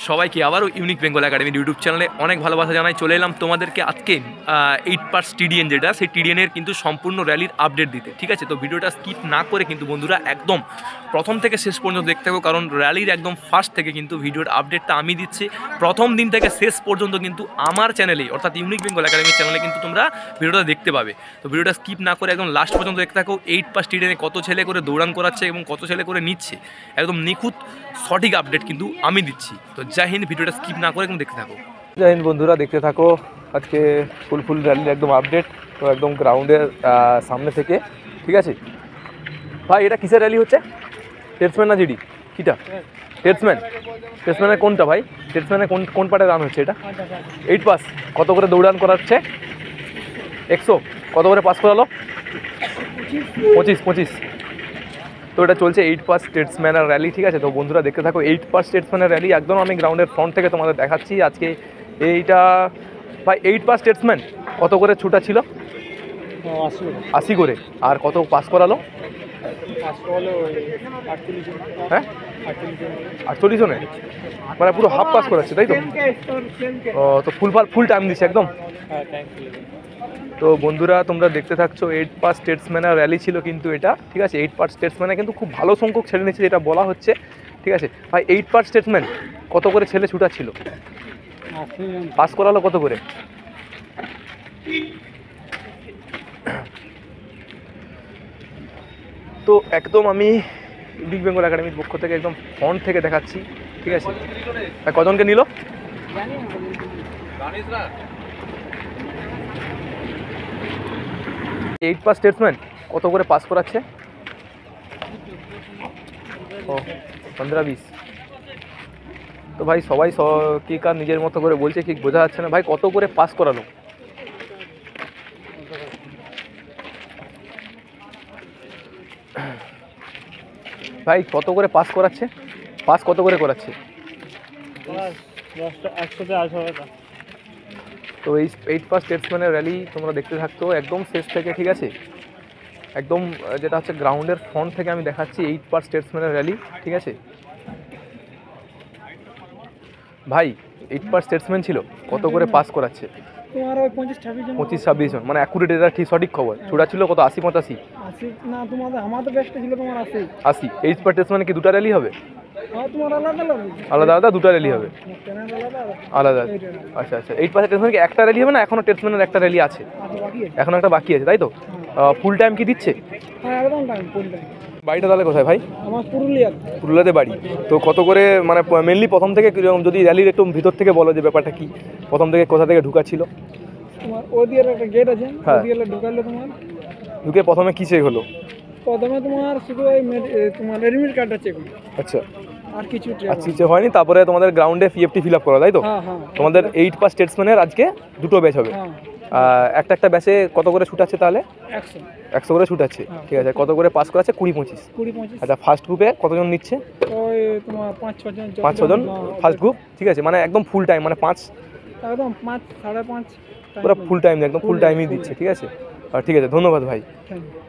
সবাইকে আবারও ইউনিক বেঙ্গল একাডেমির ইউটিউব চ্যানেলে অনেক ভালোবাসা জানাই। চলে এলাম তোমাদেরকে আজকে 8 পার্টস টিডিএন যেটা, সেই টিডিএনের কিন্তু সম্পূর্ণ র্যালির আপডেট দিতে। ঠিক আছে, তো ভিডিওটা স্কিপ না করে কিন্তু বন্ধুরা একদম প্রথম থেকে শেষ পর্যন্ত দেখতে থাকো, কারণ র্যালির একদম ফার্স্ট থেকে কিন্তু ভিডিওর আপডেটটা আমি দিচ্ছি। প্রথম দিন থেকে শেষ পর্যন্ত কিন্তু আমার চ্যানেলেই, অর্থাৎ ইউনিক বেঙ্গল একাডেমির চ্যানেলে কিন্তু তোমরা ভিডিওটা দেখতে পাবে। তো ভিডিওটা স্কিপ না করে একদম লাস্ট পর্যন্ত দেখতে থাকো। 8 পার্টস টিডিএনে কত ছেলে করে দৌড়ান করাচ্ছে এবং কত ছেলে করে নিচ্ছে, একদম নিখুঁত সঠিক আপডেট কিন্তু আমি দিচ্ছি। তো জয় হিন্দ, ভিডিওটা স্কিপ না করে একদম দেখতে থাকো। জয় হিন্দ বন্ধুরা, দেখতে থাকো আজকে ফুল র্যালির একদম আপডেট। তো একদম গ্রাউন্ডের সামনে থেকে। ঠিক আছে ভাই, এটা কিসের র্যালি হচ্ছে? টেটসম্যান না জিডি? কিটা টেটসম্যানের কোনটা ভাই? টেটসম্যানের কোন পার্টে রান হচ্ছে এটা? 8 পাস। কত করে দৌড়ান করাচ্ছে? 100। কত করে পাস করালো? 25। তো এটা চলছে 8 পাস স্টেটসম্যানের র্যালি। ঠিক আছে, তো বন্ধুরা দেখতে থাকো 8 পাস স্টেটসম্যানের র্যালি। একদম আমি গ্রাউন্ডের ফ্রন্ট থেকে তোমাদের দেখাচ্ছি আজকে এইটা। ভাই 8 পাস স্টেটসম্যান কত করে ছুটা ছিল? 80 করে। আর কত পাস করালো? হ্যাঁ, 48 জনে, মানে পুরো হাফ পাস করাচ্ছে, তাই তো? তো ফুল টাইম দিচ্ছে একদম। তো বন্ধুরা তোমরা দেখতে থাকছো 8 পাস স্টেটসম্যানের র্যালি ছিল কিন্তু এটা। ঠিক আছে, 8 পাস স্টেটসম্যানে কিন্তু খুব ভালো সংখ্যক ছেলে নিচ্ছে যেটা বলা হচ্ছে। ঠিক আছে ভাই, 8 পাস স্টেটসম্যান কত করে ছেলে ছুটা ছিল? পাস করালো কত করে? তো একদম আমি ইউনিক বেঙ্গল একাডেমির পক্ষ থেকে একদম ফ্রন্ট থেকে দেখাচ্ছি। ঠিক আছে, কজনকে নিল? 8 পাস স্টেটসম্যান কত করে পাস করাচ্ছে? 15-20। তো ভাই সবাই কি কার নিজের মতো করে বলছে, ঠিক বোঝা যাচ্ছে না। ভাই কত করে পাস করালো? ভাই কত করে পাস করাচ্ছে? পাস কত করে করাচ্ছে? তো এই 8 পাস স্টেটসম্যানের র্যালি তোমরা দেখতে থাকতো একদম শেষ থেকে। ঠিক আছে, একদম যেটা হচ্ছে গ্রাউন্ডের ফ্রন্ট থেকে আমি দেখাচ্ছি 8 পাস স্টেটসম্যানের র্যালি। ঠিক আছে ভাই, 8 পাস স্টেটসম্যান ছিল কত করে পাস করাচ্ছে? তোমার ওই 25-26 জন, মানে অ্যাকুরেট, এটা ঠিক সঠিক খবর। ছুটা ছিল কত? 80-85? না, তোমাদের আমাদের বেস্টে ছিল তোমার 80। 8 পাস স্টেটসম্যানে কি দুটো র্যালি হবে? হ্যাঁ, তোমার আলাদা আলাদা দুটো র্যালি হবে? আলাদা। আচ্ছা, 8 পাস স্টেটসম্যান কি একটা র্যালি হবে না? এখনো স্টেটসম্যানের একটা র্যালি আছে, এখন একটা বাকি আছে, তাই তো? ফুল টাইম কি দিচ্ছে? হ্যাঁ, একদম টাইম, ফুল টাইম। বাড়িটা তাহলে কোথায় ভাই? আমার পুরুলিয়াতে বাড়ি। তো কত করে, মানে মেনলি প্রথম থেকে যদি র্যালির একটু ভিতর থেকে বলো যে ব্যাপারটা কি, প্রথম থেকে কোথা থেকে ঢুকা ছিল? তোমার ওদিকের একটা গেট আছে, ওদিকে ঢুকাইলো। তোমার ঢুকে প্রথমে কি চেক হলো? প্রথমে তোমার শুধু ওই তোমার এডমিট কার্ডটা চেক হলো। আচ্ছা, আর কিছু চেক হয়নি? তারপরে তোমাদের গ্রাউন্ডে পিএফটি ফিল আপ করা, তাই তো? হ্যাঁ। তোমাদের 8 পাস স্টেটসম্যানের আজকে দুটো ব্যাচ হবে। একটা ব্যাচে কত করে ছুটাচ্ছে তাহলে? 100 করে ছুটাচ্ছে। ঠিক আছে, কত করে পাস করাচ্ছে? 20-25। আচ্ছা, ফার্স্ট গ্রুপে কতজন নিচ্ছে? ওই তোমার 5-6 জন ফার্স্ট গ্রুপ। ঠিক আছে, মানে একদম ফুল টাইম, মানে 5 একদম 5 সাড়ে 5 পুরো ফুল টাইম, একদম ফুল টাইমই দিচ্ছে। ঠিক আছে, ঠিক আছে, ধন্যবাদ ভাই। Thank you.